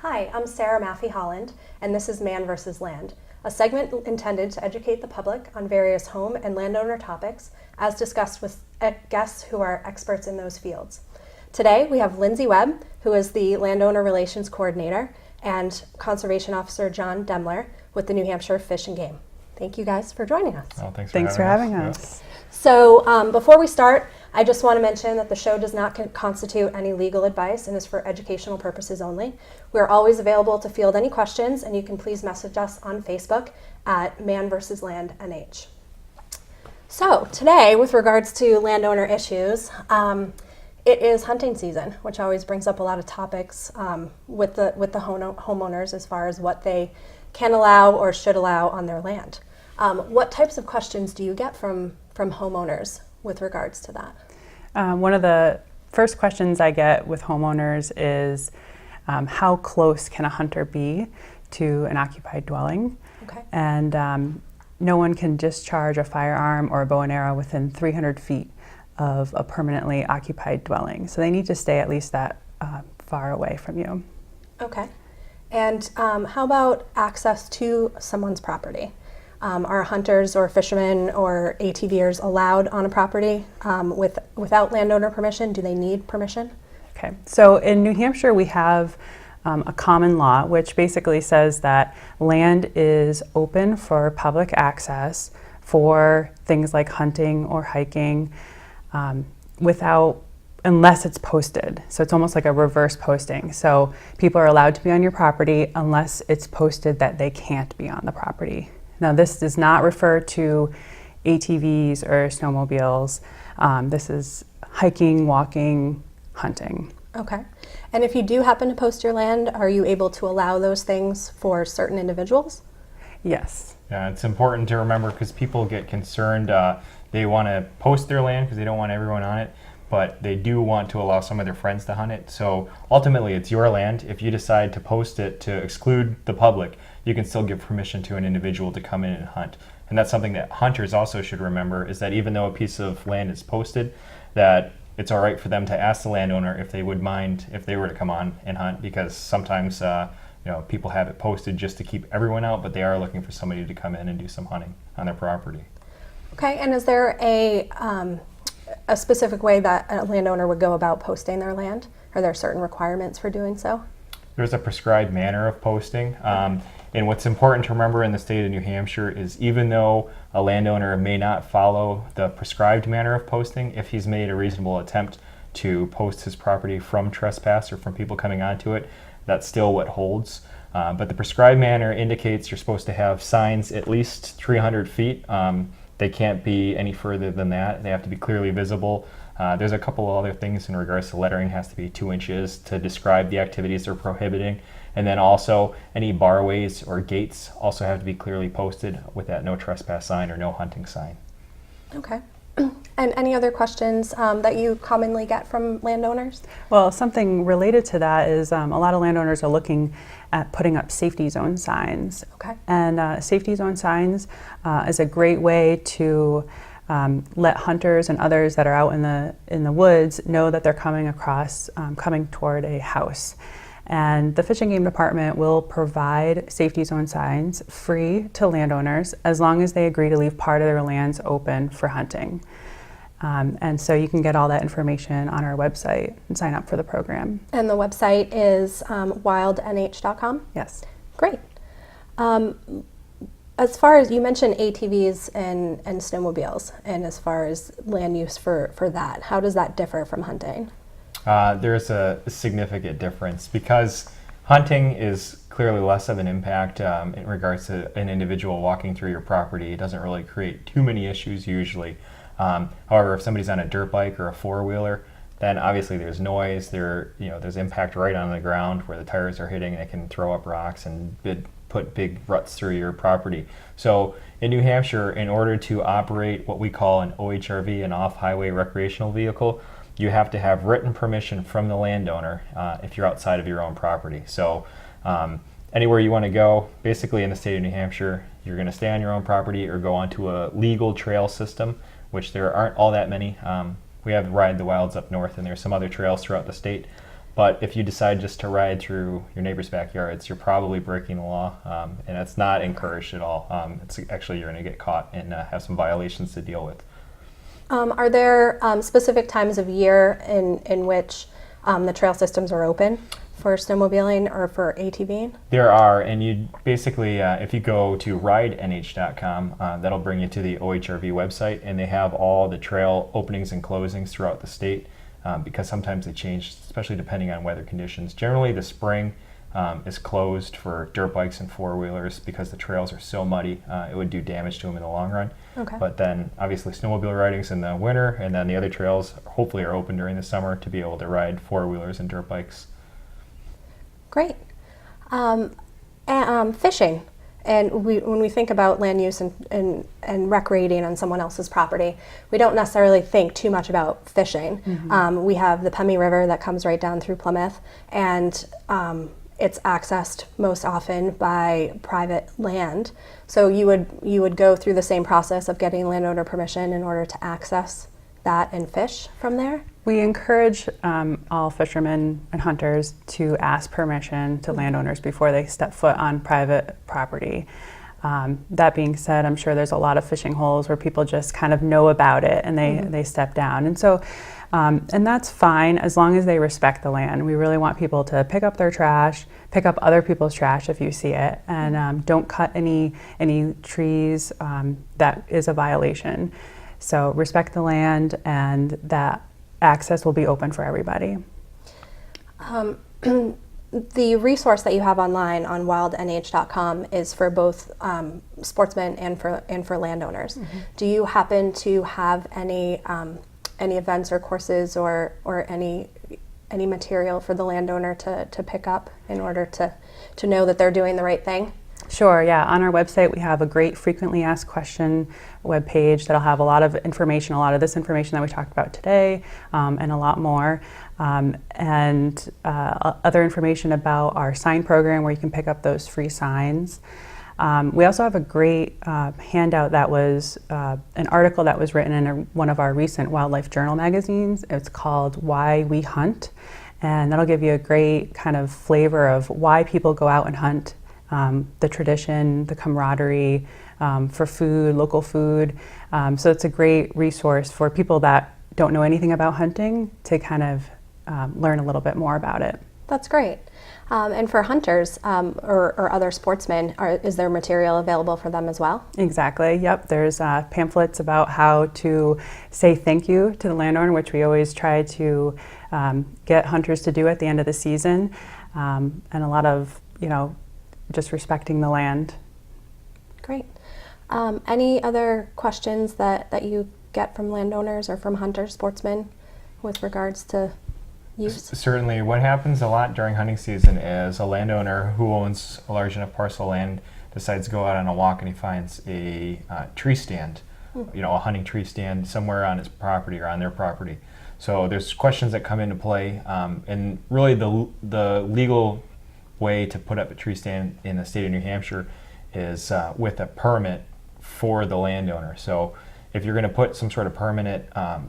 Hi, I'm Sara Maffey-Holland, and this is Man vs. Land, a segment intended to educate the public on various home and landowner topics, as discussed with guests who are experts in those fields. Today, we have Lindsay Webb, who is the Landowner Relations Coordinator, and Conservation Officer Jon Demler with the New Hampshire Fish and Game. Thank you guys for joining us. Oh, Thanks for having us. So before we start, I just want to mention that the show does not constitute any legal advice and is for educational purposes only. We're always available to field any questions, and you can please message us on Facebook at Man vs. Land NH. So today, with regards to landowner issues, it is hunting season, which always brings up a lot of topics with the homeowners as far as what they can allow or should allow on their land. What types of questions do you get from homeowners with regards to that? One of the first questions I get with homeowners is how close can a hunter be to an occupied dwelling? Okay. And no one can discharge a firearm or a bow and arrow within 300 feet of a permanently occupied dwelling. So they need to stay at least that far away from you. Okay. And how about access to someone's property? Are hunters or fishermen or ATVers allowed on a property without landowner permission? Do they need permission? Okay, so in New Hampshire we have a common law which basically says that land is open for public access for things like hunting or hiking unless it's posted. So it's almost like a reverse posting. So people are allowed to be on your property unless it's posted that they can't be on the property. Now, this does not refer to ATVs or snowmobiles. This is hiking, walking, hunting. Okay. And if you do happen to post your land, are you able to allow those things for certain individuals? Yes. Yeah, it's important to remember because people get concerned. They want to post their land because they don't want everyone on it, but they do want to allow some of their friends to hunt it. So ultimately, it's your land. If you decide to post it to exclude the public, you can still give permission to an individual to come in and hunt. And that's something that hunters also should remember, is that even though a piece of land is posted, that it's all right for them to ask the landowner if they would mind if they were to come on and hunt, because sometimes people have it posted just to keep everyone out, but they are looking for somebody to come in and do some hunting on their property. Okay, and is there a specific way that a landowner would go about posting their land? Are there certain requirements for doing so? There's a prescribed manner of posting. And what's important to remember in the state of New Hampshire is even though a landowner may not follow the prescribed manner of posting, if he's made a reasonable attempt to post his property from trespass or from people coming onto it, that's still what holds. But the prescribed manner indicates you're supposed to have signs at least 300 feet. They can't be any further than that. They have to be clearly visible. There's a couple of other things in regards to lettering. Has to be 2 inches to describe the activities they're prohibiting. And then also any barways or gates also have to be clearly posted with that no trespass sign or no hunting sign. Okay. And any other questions that you commonly get from landowners? Well, something related to that is a lot of landowners are looking at putting up safety zone signs. Okay. And safety zone signs is a great way to let hunters and others that are out in the woods know that they're coming toward a house. And the Fish and Game Department will provide safety zone signs free to landowners as long as they agree to leave part of their lands open for hunting. And so you can get all that information on our website and sign up for the program. And the website is wildnh.com? Yes. Great. As far as you mentioned ATVs and snowmobiles, and as far as land use for that, how does that differ from hunting? There's a significant difference because hunting is clearly less of an impact in regards to an individual walking through your property. It doesn't really create too many issues usually. However, if somebody's on a dirt bike or a four-wheeler, then obviously there's noise, there's impact right on the ground where the tires are hitting, and it can throw up rocks and put big ruts through your property. So in New Hampshire, in order to operate what we call an OHRV, an off-highway recreational vehicle, you have to have written permission from the landowner if you're outside of your own property. So anywhere you want to go, basically in the state of New Hampshire, you're going to stay on your own property or go onto a legal trail system, which there aren't all that many. We have Ride the Wilds up north, and there's some other trails throughout the state. But if you decide just to ride through your neighbor's backyards, you're probably breaking the law, and it's not encouraged at all. It's actually, you're going to get caught and have some violations to deal with. Are there specific times of year in which the trail systems are open for snowmobiling or for ATVing? There are, and you basically, if you go to ridenh.com, that'll bring you to the OHRV website, and they have all the trail openings and closings throughout the state, because sometimes they change, especially depending on weather conditions. Generally, the spring is closed for dirt bikes and four-wheelers because the trails are so muddy, it would do damage to them in the long run. Okay. But then, obviously, snowmobile riding's in the winter, and then the other trails hopefully are open during the summer to be able to ride four-wheelers and dirt bikes. Great. Fishing. And when we think about land use and recreating on someone else's property, we don't necessarily think too much about fishing. Mm-hmm. We have the Pemmy River that comes right down through Plymouth, and it's accessed most often by private land. So you would go through the same process of getting landowner permission in order to access that and fish from there? We encourage all fishermen and hunters to ask permission to landowners before they step foot on private property. That being said, I'm sure there's a lot of fishing holes where people just kind of know about it and they step down. And so, and that's fine as long as they respect the land. We really want people to pick up their trash, pick up other people's trash if you see it, and don't cut any trees. That is a violation. So respect the land, and that access will be open for everybody. The resource that you have online on wildnh.com is for both sportsmen and for landowners. Mm-hmm. Do you happen to have any events or courses or any material for the landowner to pick up in order to know that they're doing the right thing? Sure, yeah. On our website, we have a great frequently asked question webpage that'll have a lot of information, a lot of this information that we talked about today, and a lot more. And other information about our sign program where you can pick up those free signs. We also have a great handout that was an article that was written in one of our recent Wildlife Journal magazines. It's called Why We Hunt. And that'll give you a great kind of flavor of why people go out and hunt. The tradition, the camaraderie, for food, local food. So it's a great resource for people that don't know anything about hunting to kind of learn a little bit more about it. That's great. And for hunters or other sportsmen, is there material available for them as well? Exactly, yep. There's pamphlets about how to say thank you to the landowner, which we always try to get hunters to do at the end of the season. And a lot of, just respecting the land. Great. Any other questions that you get from landowners or from hunters, sportsmen, with regards to use? Certainly. What happens a lot during hunting season is a landowner who owns a large enough parcel of land decides to go out on a walk and he finds a tree stand, a hunting tree stand somewhere on his property or on their property. So there's questions that come into play, and really the legal way to put up a tree stand in the state of New Hampshire is with a permit for the landowner. So if you're going to put some sort of permanent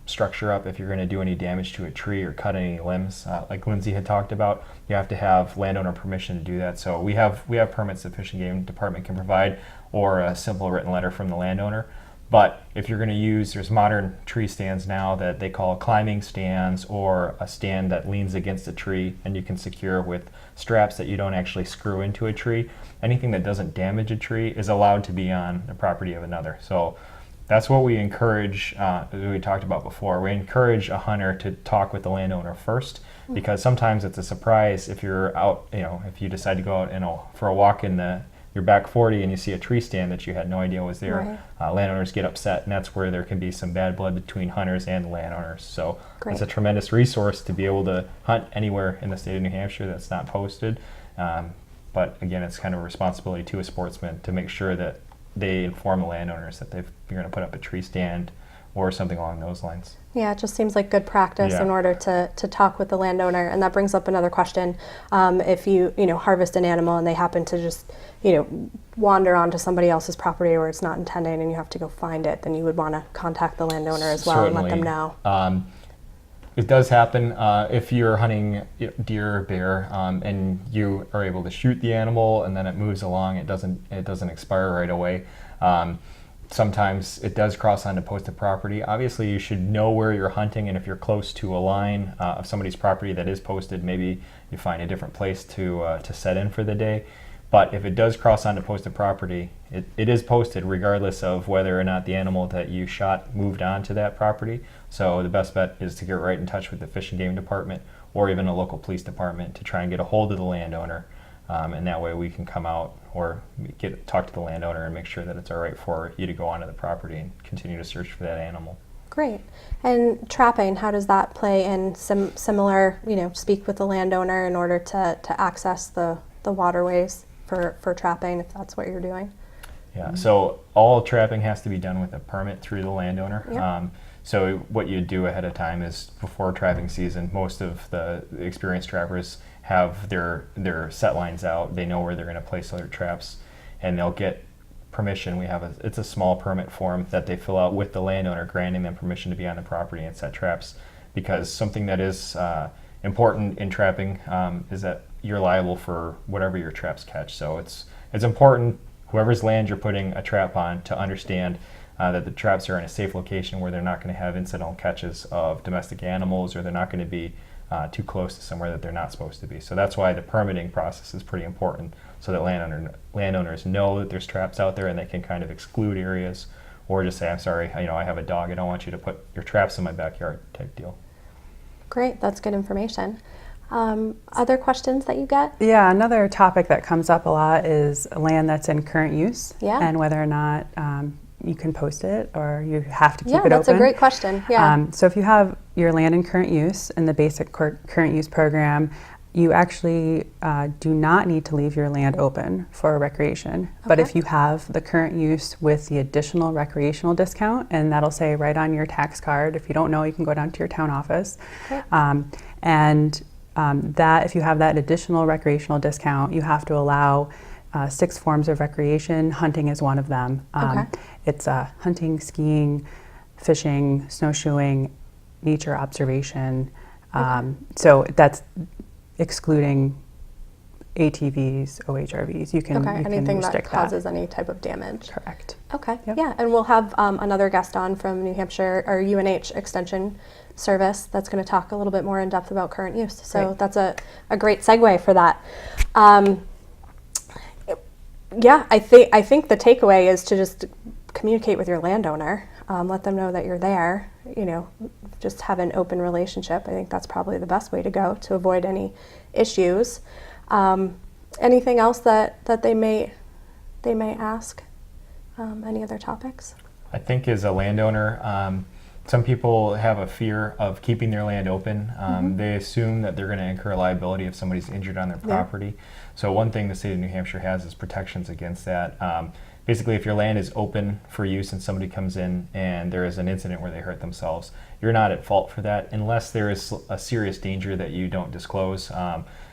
structure up, if you're going to do any damage to a tree or cut any limbs, like Lindsay had talked about, you have to have landowner permission to do that. So we have permits the Fish and Game Department can provide, or a simple written letter from the landowner. But if you're going to use, there's modern tree stands now that they call climbing stands, or a stand that leans against a tree and you can secure with straps that you don't actually screw into a tree. Anything that doesn't damage a tree is allowed to be on the property of another. So that's what we encourage, as we talked about before. We encourage a hunter to talk with the landowner first, because sometimes it's a surprise if you're out, if you decide to go out for a walk in your back 40 and you see a tree stand that you had no idea was there. Right. Landowners get upset, and that's where there can be some bad blood between hunters and landowners. So It's a tremendous resource to be able to hunt anywhere in the state of New Hampshire that's not posted. But again, it's kind of a responsibility to a sportsman to make sure that they inform the landowners that you're going to put up a tree stand or something along those lines. Yeah, it just seems like good practice in order to talk with the landowner. And that brings up another question. If you harvest an animal and they happen to just wander onto somebody else's property where it's not intended and you have to go find it, then you would want to contact the landowner as well. Certainly. And let them know. it does happen. If you're hunting deer or bear, and you are able to shoot the animal and then it moves along, it doesn't expire right away. Sometimes it does cross onto posted property. Obviously, you should know where you're hunting, and if you're close to a line of somebody's property that is posted, maybe you find a different place to set in for the day. But if it does cross onto posted property, it is posted regardless of whether or not the animal that you shot moved on to that property. So the best bet is to get right in touch with the Fish and Game Department or even a local police department to try and get a hold of the landowner. And that way we can come out or talk to the landowner and make sure that it's all right for you to go onto the property and continue to search for that animal. Great. And trapping, how does that play in similar, speak with the landowner in order to access the waterways for trapping, if that's what you're doing? Yeah, so all trapping has to be done with a permit through the landowner. Yep. So what you do ahead of time is before trapping season, most of the experienced trappers have their set lines out. They know where they're going to place their traps, and they'll get permission. It's a small permit form that they fill out with the landowner, granting them permission to be on the property and set traps. Because something that is important in trapping is that you're liable for whatever your traps catch. So it's important, whoever's land you're putting a trap on, to understand that the traps are in a safe location where they're not going to have incidental catches of domestic animals, or they're not going to be too close to somewhere that they're not supposed to be. So that's why the permitting process is pretty important, so that landowners know that there's traps out there and they can kind of exclude areas, or just say, I'm sorry, I have a dog, I don't want you to put your traps in my backyard type deal. Great, that's good information. Other questions that you get? Yeah, another topic that comes up a lot is land that's in current use, and whether or not you can post it or you have to keep it open. Yeah, that's a great question. Yeah. So if you have your land in current use in the basic current use program, you actually do not need to leave your land open for recreation. But if you have the current use with the additional recreational discount, and that'll say right on your tax card, if you don't know, you can go down to your town office. That if you have that additional recreational discount, you have to allow 6 forms of recreation. Hunting is one of them. It's hunting, skiing, fishing, snowshoeing, nature observation. So that's excluding ATVs, OHRVs. You can anything that restrict causes any type of damage. Correct. Okay. Yep. Yeah, and we'll have another guest on from New Hampshire, or UNH Extension Service, that's going to talk a little bit more in depth about current use. So that's a great segue for that. I think the takeaway is to just communicate with your landowner, let them know that you're there, just have an open relationship. I think that's probably the best way to go to avoid any issues. Anything else that they may ask? Any other topics? I think as a landowner, some people have a fear of keeping their land open. They assume that they're going to incur liability if somebody's injured on their property. So one thing the state of New Hampshire has is protections against that. Basically, if your land is open for use and somebody comes in and there is an incident where they hurt themselves, you're not at fault for that unless there is a serious danger that you don't disclose.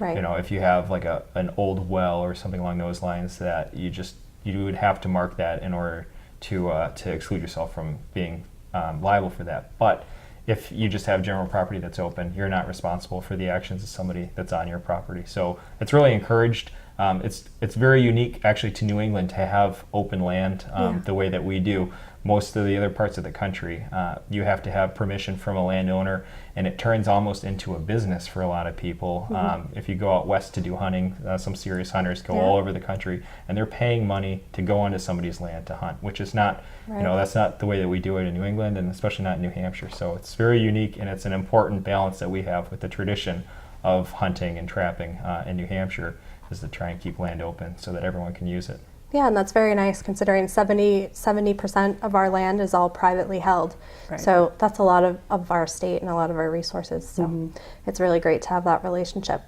If you have like an old well or something along those lines, that you would have to mark that in order to exclude yourself from being liable for that. But if you just have general property that's open, you're not responsible for the actions of somebody that's on your property. So it's really encouraged. It's very unique actually to New England to have open land the way that we do. Most of the other parts of the country, you have to have permission from a landowner, and it turns almost into a business for a lot of people. If you go out west to do hunting, some serious hunters go all over the country, and they're paying money to go onto somebody's land to hunt, which is not, that's not the way that we do it in New England, and especially not in New Hampshire. So it's very unique, and it's an important balance that we have with the tradition of hunting and trapping in New Hampshire, is to try and keep land open so that everyone can use it. Yeah, and that's very nice considering 70% of our land is all privately held. So that's a lot of our state and a lot of our resources. So it's really great to have that relationship.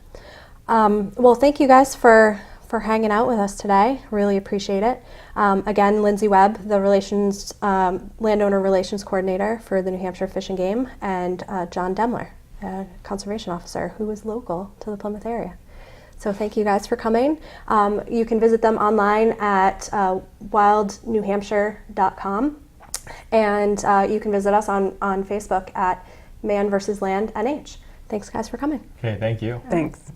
Well, thank you guys for hanging out with us today. Really appreciate it. Again, Lindsay Webb, the Landowner Relations Coordinator for the New Hampshire Fish and Game, and Jon Demler, Conservation Officer, who is local to the Plymouth area. So thank you guys for coming. You can visit them online at wildnewhampshire.com, and you can visit us on Facebook at Man versus Land NH. Thanks, guys, for coming. Okay, thank you. Thanks.